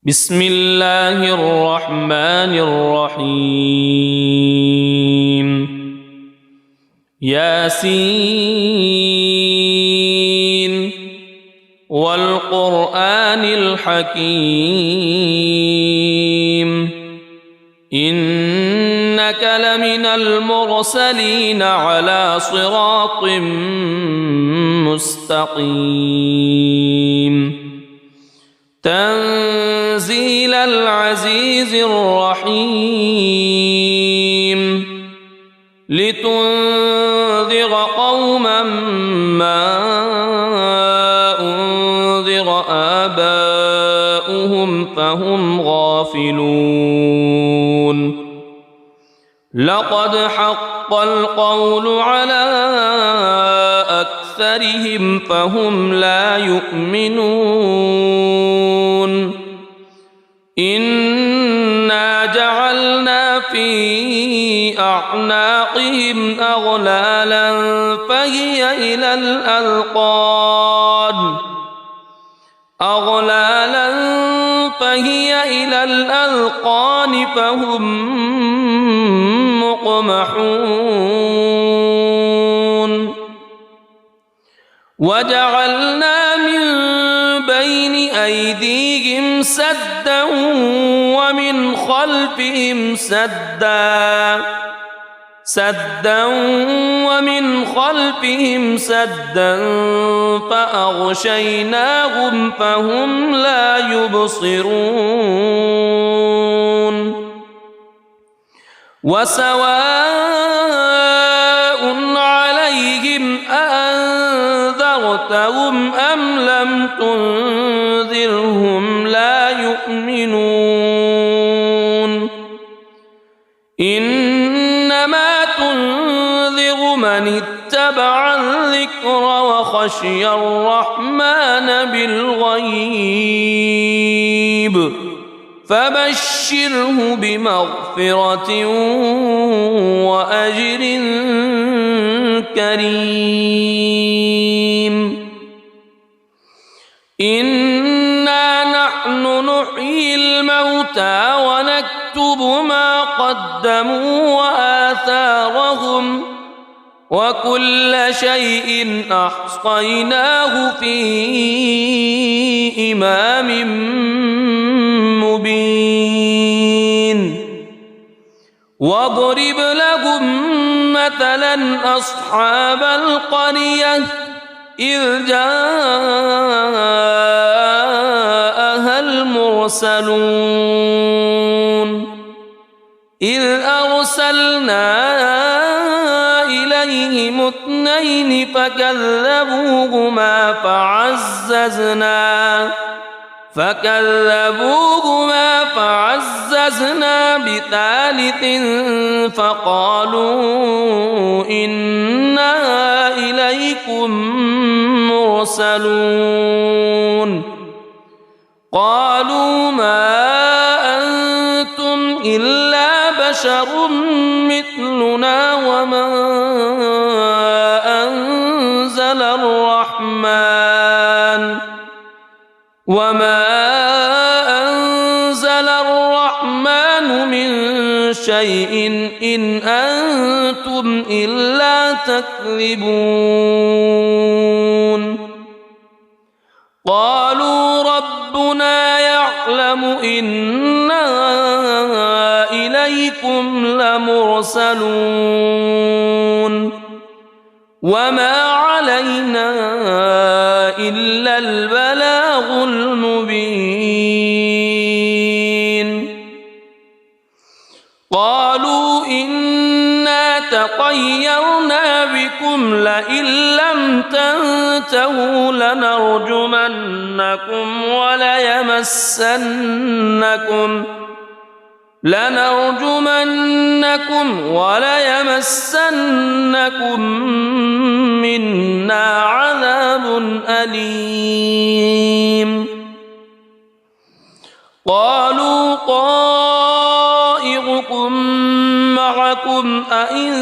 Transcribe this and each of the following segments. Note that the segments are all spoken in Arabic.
بسم الله الرحمن الرحيم ياسين والقرآن الحكيم إنك لمن المرسلين على صراط مستقيم تنزيل العزيز الرحيم لتنذر قوما ما أنذر آباؤهم فهم غافلون لقد حق القول على أكثرهم فهم لا يؤمنون إنا جعلنا في أعناقهم أغلالا فهي إلى الأذقان فهم مقمحون وجعلنا من بين أيديهم سدا ومن خلفهم سدا فأغشيناهم فهم لا يبصرون وسواء عليهم أأنذرتهم أم لم تنذرهم لا يؤمنون إنما تنذر من اتبع الذكر وخشي الرحمن بالغيب فبشره بمغفرة وأجر كريم إنا نحن نحيي الموتى ونكتب ما قدموا وآثارهم وكل شيء أحصيناه في إمام مبين واضرب لهم مثلا أصحاب القرية إذ جاءها المرسلون إذ أرسلنا إليهم اثنين فكذبوهما فعززنا بثالث فقالوا إنا إليكم مرسلون قالوا ما أنتم إلا بشر مثلنا وما أنزل الرحمن من شيء إن أنتم إلا تكذبون قالوا ربنا يعلم إنا إليكم لمرسلون وما علينا إلا البلاغ المبين قالوا إنا تطيرنا بكم لئن لم تنتهوا لنرجمنكم وليمسنكم منا عذاب أليم قالوا طائركم معكم أئن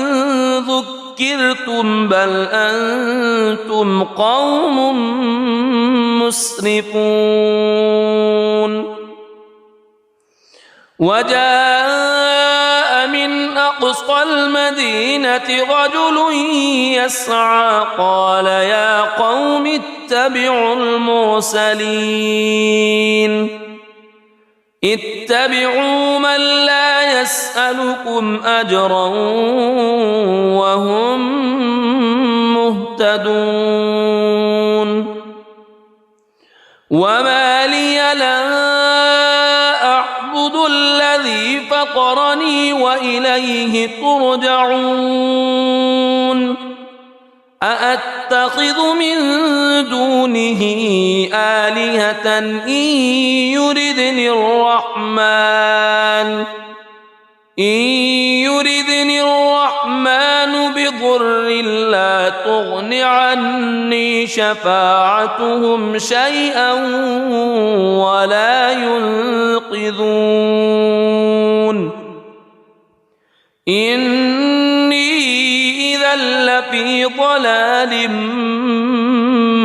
ذكرتم بل أنتم قوم مسرفون وجاء من أقصى المدينة رجل يسعى قال يا قوم اتبعوا المرسلين اتبعوا من لا يسألكم أجرا وهم مهتدون وما لي لا أعبد الذي فطرني وإليه ترجعون أأتخذ من دونه آلهة إن يردني الرحمن بضر لا تغن عني شفاعتهم شيئا ولا ينقذون إني إذا لفي ضلال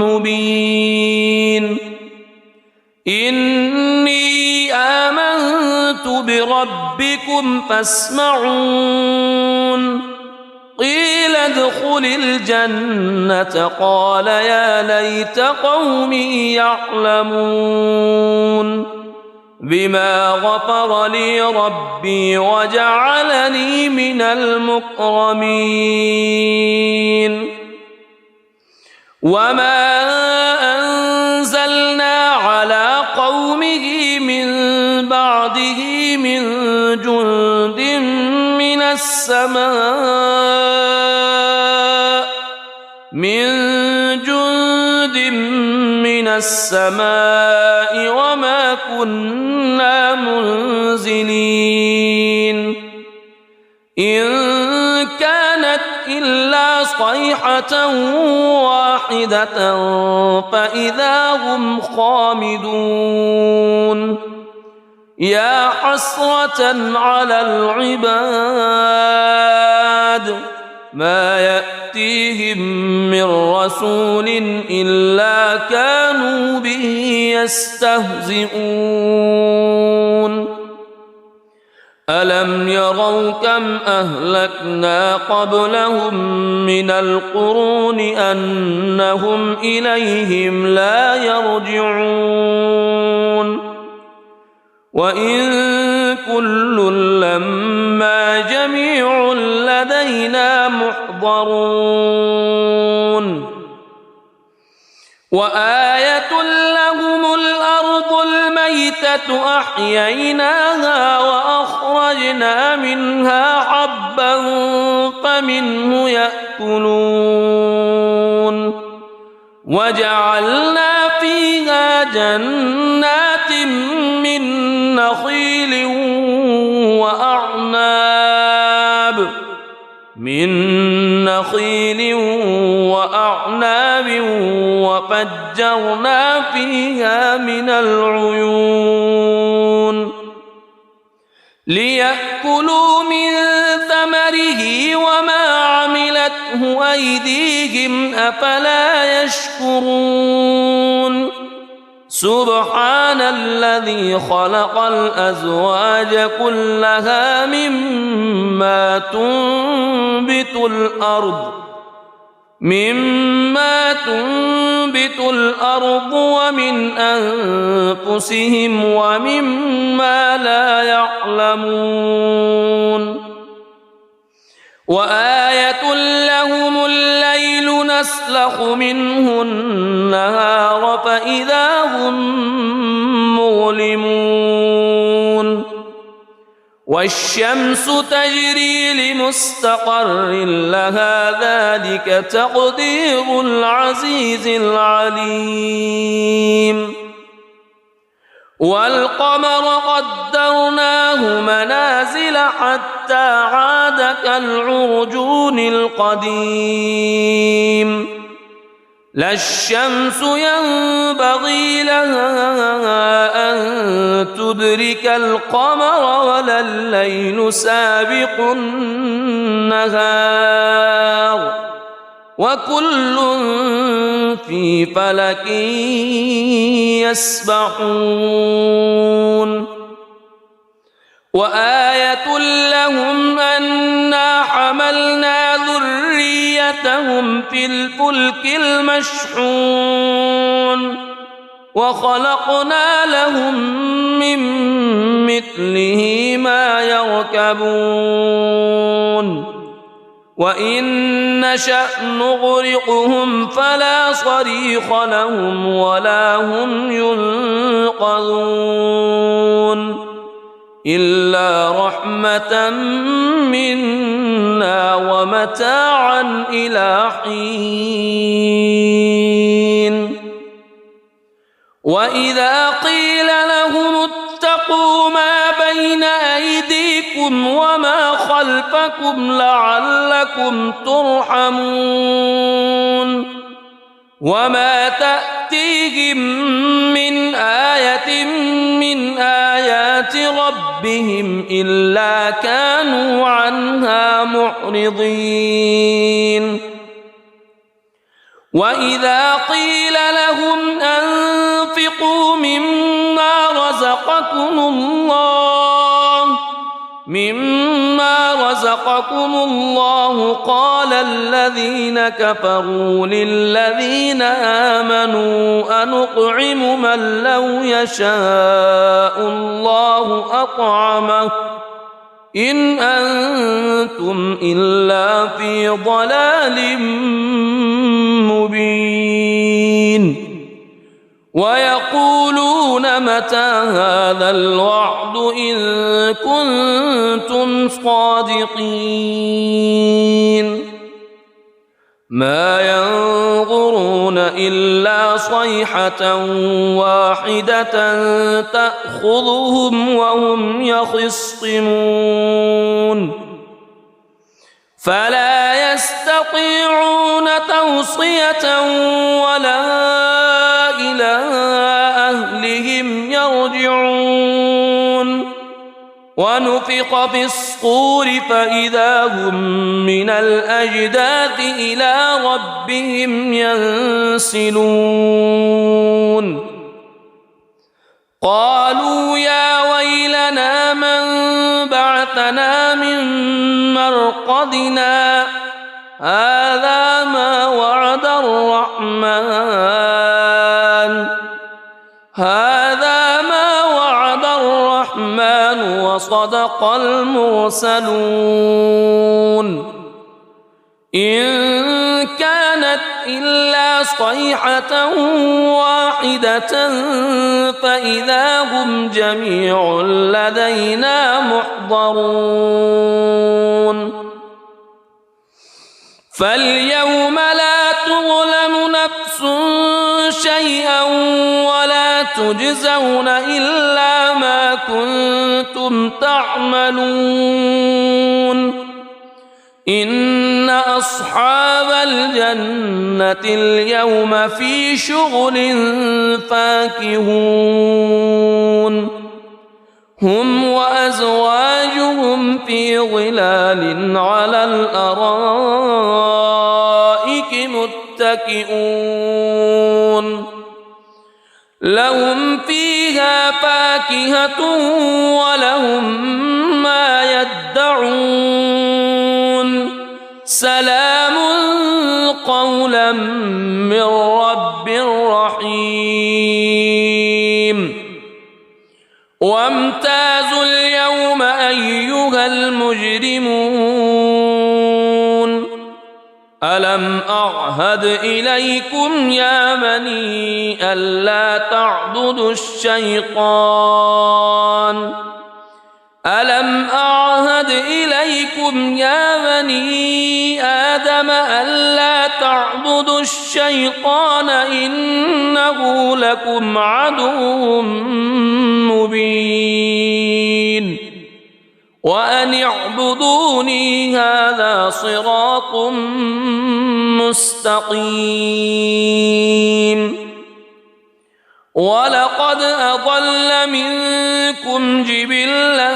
مبين إني آمنت بربكم فاسمعون قيل ادخل الجنة قال يا ليت قومي يعلمون بما غفر لي ربي وجعلني من المكرمين وما أنزلنا على قومه من بعده من جند من السماء وما كنا منزلين إن كانت إلا صيحة واحدة فإذا هم خامدون يا حسرة على العباد ما يأتيهم من رسول إلا كانوا به يستهزئون ألم يروا كم أهلكنا قبلهم من القرون أنهم إليهم لا يرجعون وإن كل لما جميع لدينا محضرون وآية لهم الأرض الميتة أحييناها وأخرجنا منها حبا فمنه يأكلون وجعلنا فيها جنات من نخيل وأعناب وفجرنا فيها من العيون ليأكلوا من ثمره وما عملته أيديهم أفلا يشكرون سبحان الذي خلق الأزواج كلها مما تنبت الأرض ومن أنفسهم ومما لا يعلمون وآية لهم الليل نسلخ منه النهار فإذا هم مظلمون والشمس تجري لمستقر لها ذلك تقدير العزيز العليم والقمر قدرناه منازل حتى عاد كالعرجون القديم لا الشمس ينبغي لها أن تدرك القمر ولا الليل سابق النهار وكل في فلك يسبحون وآية لهم أنا حملنا ذريتهم في الفلك المشحون وخلقنا لهم من مثله ما يركبون وإن نشأ نغرقهم فلا صريخ لهم ولا هم ينقذون إلا رحمة منا ومتاعا إلى حين وإذا قيل لهم اتقوا ما بين أيديكم وما خلفكم لعلكم ترحمون وما تأتيهم من آية من آيات ربهم إلا كانوا عنها معرضين وإذا قيل لهم أنفقوا مما رزقكم الله قال الذين كفروا للذين آمنوا أنطعم من لو يشاء الله أطعمه إن أنتم إلا في ضلال مبين ويقولون متى هذا الوعد إن كنتم صادقين ما ينظرون إلا صيحة واحدة تأخذهم وهم يخصمون فلا يستطيعون توصية ولا إلى أهلهم يرجعون ونفخ في الصور فإذا هم من الأجداث إلى ربهم ينسلون قالوا يا ويلنا من بعثنا من مرقدنا هذا ما وعد الرحمن وصدق المرسلون إن كانت إلا صيحة واحدة فإذا هم جميع لدينا محضرون فاليوم لا تظلم نفس شيئا ولا تجزون إلا ما كنتم تعملون إن أصحاب الجنة اليوم في شغل فاكهون هم وأزواجهم في ظلال على الأرائك متكئون لهم فيها فاكهة ولهم ما يدعون سلام قولا من رب رحيم وامتازوا اليوم أيها المجرمون ألم أعهد إليكم يا بني ألا تعبدوا الشيطان ألم أعهد إليكم يا بني آدم ألا تعبدوا الشيطان إنه لكم عدو مبين وأن اعبدوني هذا صراط مستقيم ولقد أضل منكم جبلا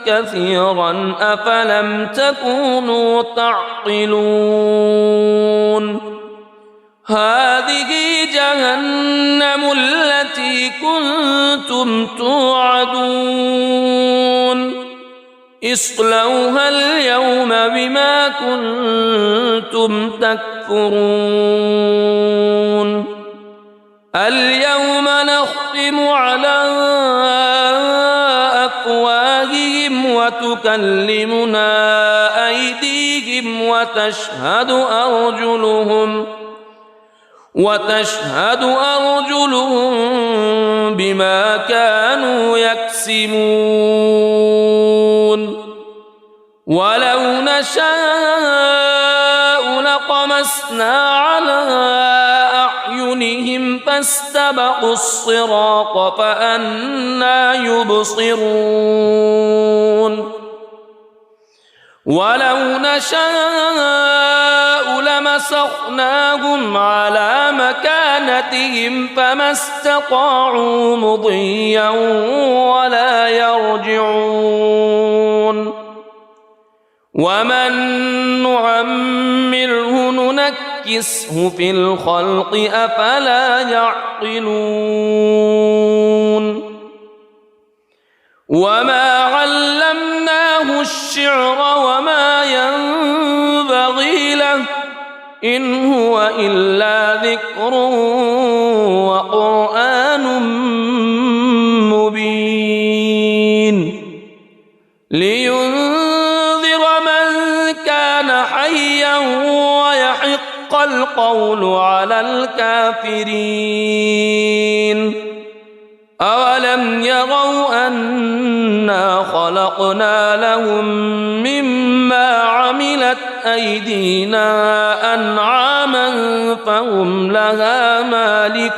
كثيرا أفلم تكونوا تعقلون هذه جهنم التي كنتم توعدون اصلوها اليوم بما كنتم تكفرون اليوم نختم على أفواههم وتكلمنا أيديهم وتشهد أرجلهم بما كانوا يكسبون ولو نشاء لطمسنا على أعينهم فاستبقوا الصراط فأنى يبصرون ولو نشاء لمسخناهم على مكانتهم فما استطاعوا مضيا ولا يرجعون ومن نعمره ننكسه في الخلق أفلا يعقلون وما علمناه الشعر وما ينبغي له إن هو إلا ذكر وقرآن مبين لينذر من كان حيا ويحق القول على الكافرين أولم يروا أنا خلقنا لهم مما عملت أيدينا أنعاما فهم لها مالكون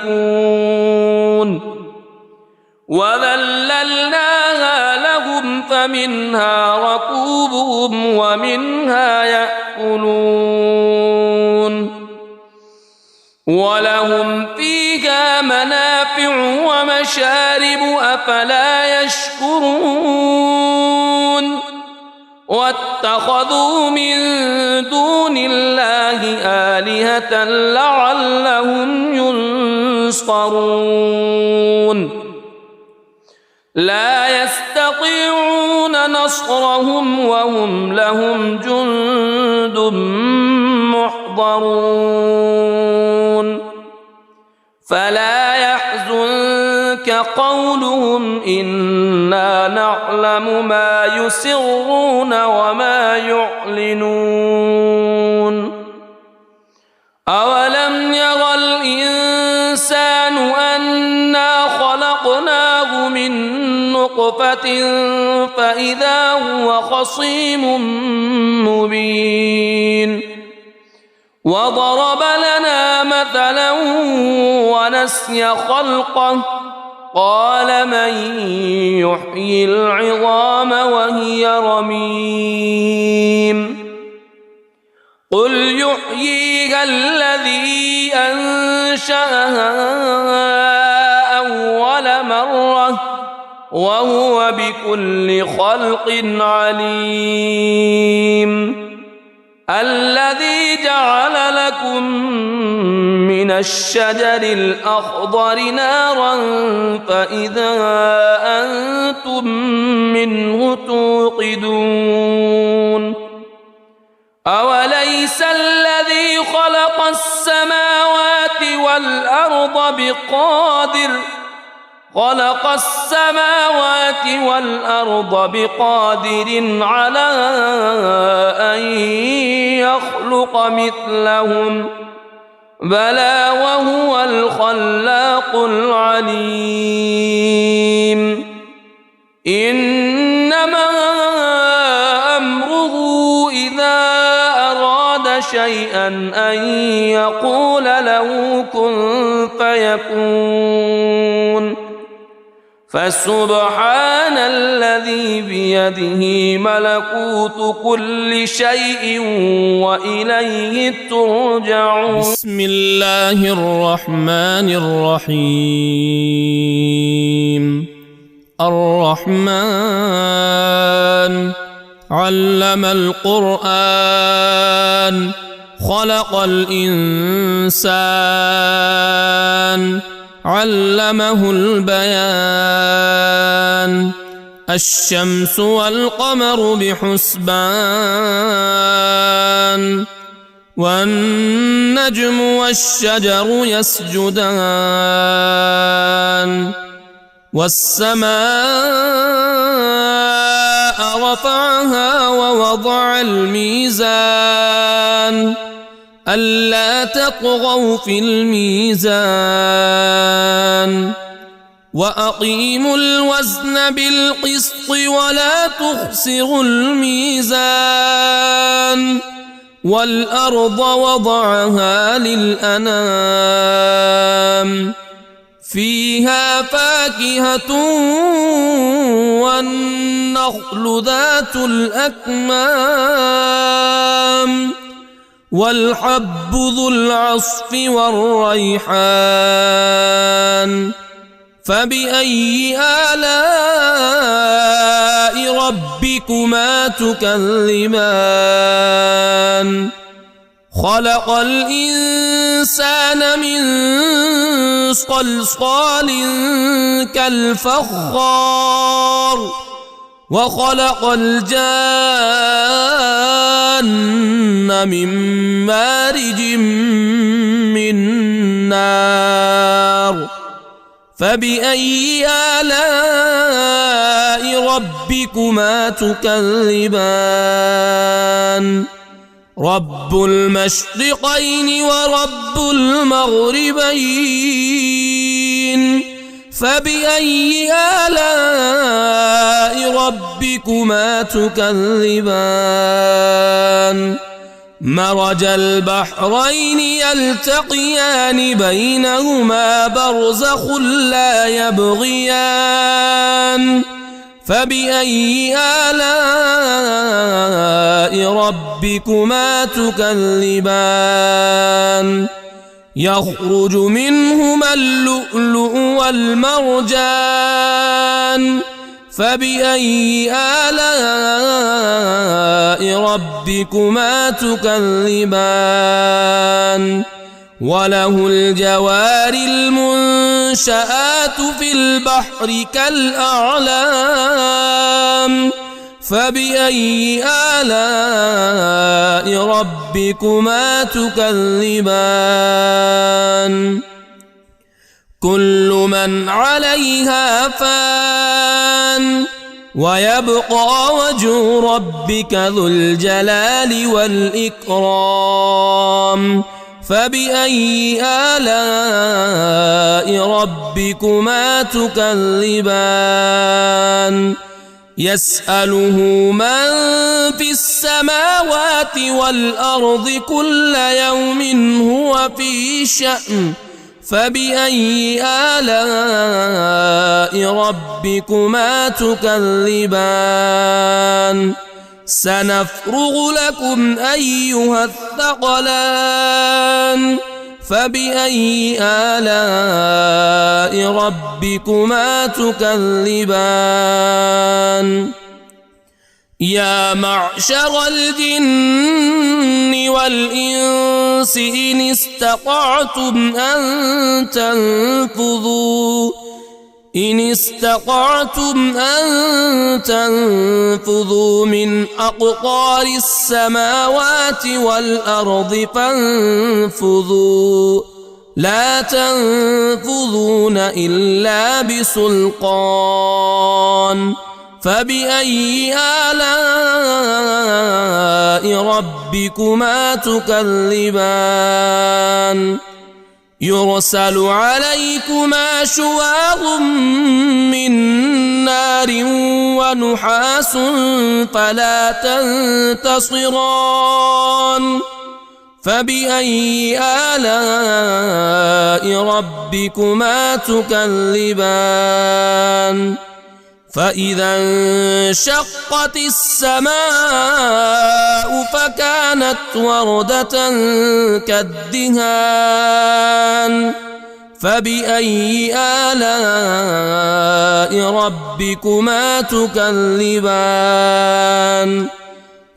وذللناها لهم فمنها ركوبهم ومنها يأكلون ولهم فيها منافع ومشارب أفلا يشكرون واتخذوا من دون الله آلهة لعلهم ينصرون لا يستطيعون نصرهم وهم لهم جند محضرون فلا يحزنك قولهم إنا نعلم ما يسرون وما يعلنون أولم ير الإنسان أنا خلقناه من نطفة فإذا هو خصيم مبين وضرب لنا مثلا ونسي خلقه قال من يحيي العظام وهي رميم قل يحييها الذي أنشأها أول مرة وهو بكل خلق عليم الذي جعل لكم من الشجر الأخضر نارا فإذا أنتم منه توقدون أوليس الذي خلق السماوات والأرض بقادر على أن يخلق مثلهم بلى وهو الخلاق العليم إنما أمره إذا أراد شيئا أن يقول له كن فيكون فسبحان الذي بيده ملكوت كل شيء وإليه ترجعون بسم الله الرحمن الرحيم الرحمن علم القرآن خلق الإنسان علمه البيان الشمس والقمر بحسبان والنجم والشجر يسجدان والسماء رفعها ووضع الميزان ألا تطغوا في الميزان وأقيموا الوزن بالقسط ولا تخسروا الميزان والأرض وضعها للأنام فيها فاكهة والنخل ذات الأكمام والحب ذو العصف والريحان فبأي آلاء ربكما تكذبان خلق الإنسان من صلصال كالفخار وخلق الجان من مارج من نار فبأي آلاء ربكما تكذبان رب المشرقين ورب المغربين فبأي آلاء ربكما تكذبان مرج البحرين يلتقيان بينهما برزخ لا يبغيان فبأي آلاء ربكما تكذبان يخرج منهما اللؤلؤ والمرجان فبأي آلاء ربكما تكذبان وله الجوار المنشآت في البحر كالأعلام فبأي آلاء ربكما تكذبان كل من عليها فان ويبقى وجه ربك ذو الجلال والإكرام فبأي آلاء ربكما تكذبان يسأله من في السماوات والأرض كل يوم هو في شأن فبأي آلاء ربكما تكذبان سنفرغ لكم أيها الثقلان فبأي آلاء ربكما تكذبان يا معشر الجن والإنس إن استطعتم أن تنفذوا من أقطار السماوات والأرض فانفذوا لا تنفذون إلا بسلطان فبأي آلاء ربكما تكذبان يرسل عليكما شواظ من نار ونحاس فلا تنتصران فبأي آلاء ربكما تكذبان فإذا انشقت السماء فكانت وردة كالدهان فبأي آلاء ربكما تكذبان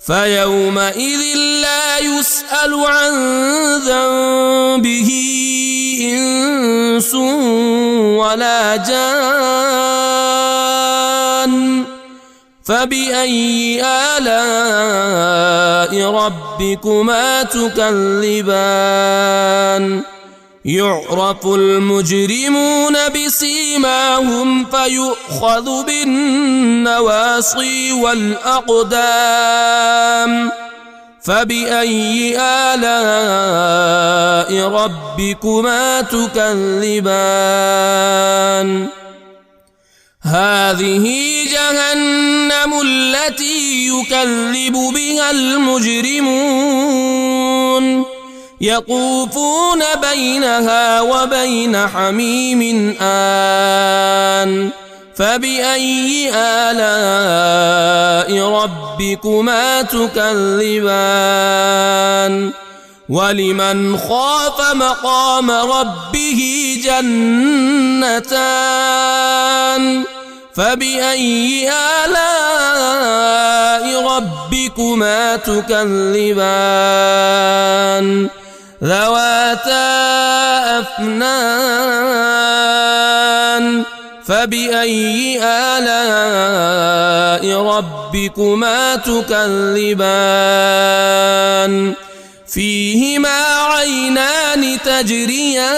فيومئذ لا يسأل عن ذنبه إنس ولا جان فبأي آلاء ربكما تكذبان يعرف المجرمون بسيماهم فيؤخذ بالنواصي والأقدام فبأي آلاء ربكما تكذبان هذه جهنم التي يكذب بها المجرمون يطوفون بينها وبين حميم آن فبأي آلاء ربكما تكذبان ولمن خاف مقام ربه جنتان فبأي آلاء ربكما تكذبان ذواتا أفنان فبأي آلاء ربكما تكذبان فيهما عينان تجريان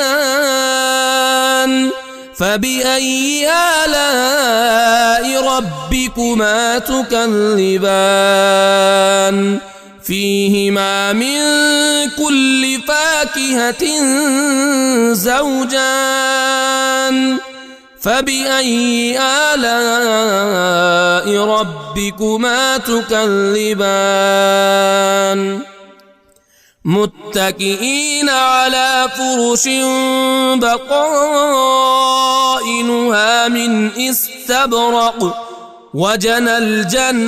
فبأي آلاء ربكما تكذبان فيهما من كل فاكهة زوجان فبأي آلاء ربكما تكذبان متكئين على فرش بطائنها من استبرق وجنى الجنتين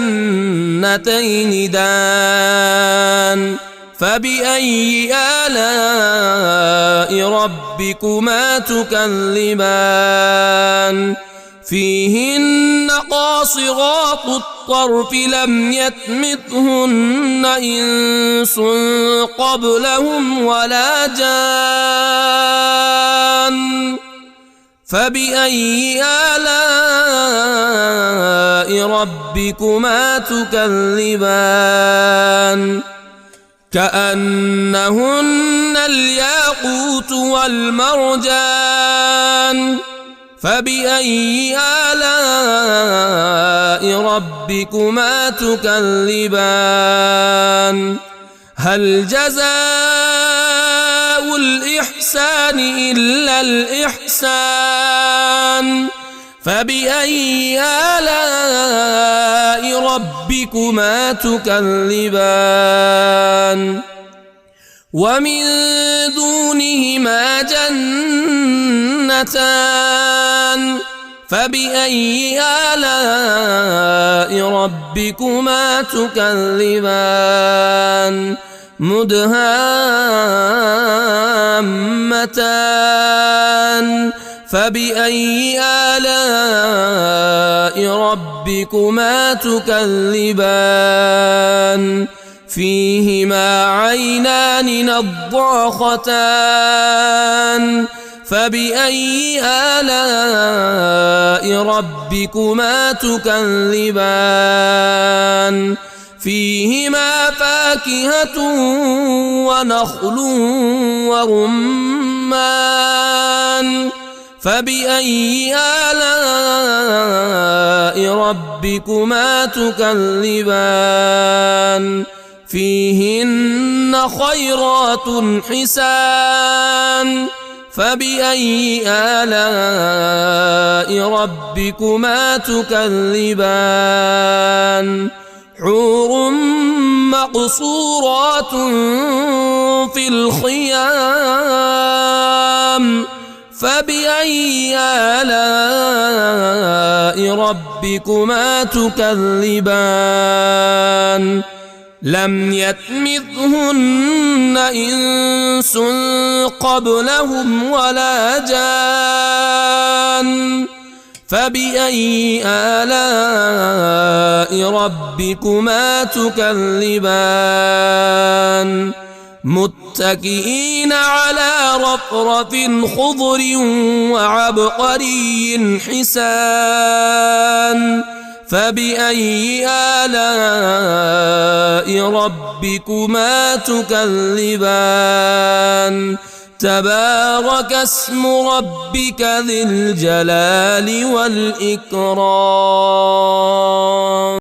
دان فبأي آلاء ربكما تكذبان فيهن قاصرات الطرف لم يطمثهن إنس قبلهم ولا جان فبأي آلاء ربكما تكذبان كأنهن الياقوت والمرجان فبأي آلاء ربكما تكذبان هل جزاء الإحسان إلا الإحسان فبأي آلاء ربكما تكذبان ومن دونهما جنتان فبأي آلاء ربكما تكذبان مدهامتان فبأي آلاء ربكما تكذبان فيهما عينان نضاختان فبأي آلاء ربكما تكذبان فيهما فاكهة ونخل ورمان فبأي آلاء ربكما تكذبان فيهن خيرات حسان فبأي آلاء ربكما تكذبان حور مقصورات في الخيام فبأي آلاء ربكما تكذبان لم يطمثهن إنس قبلهم ولا جان فبأي آلاء ربكما تكذبان متكئين على رفرف خضر وعبقري حسان فبأي آلاء ربكما تكذبان تبارك اسم ربك ذي الجلال والإكرام.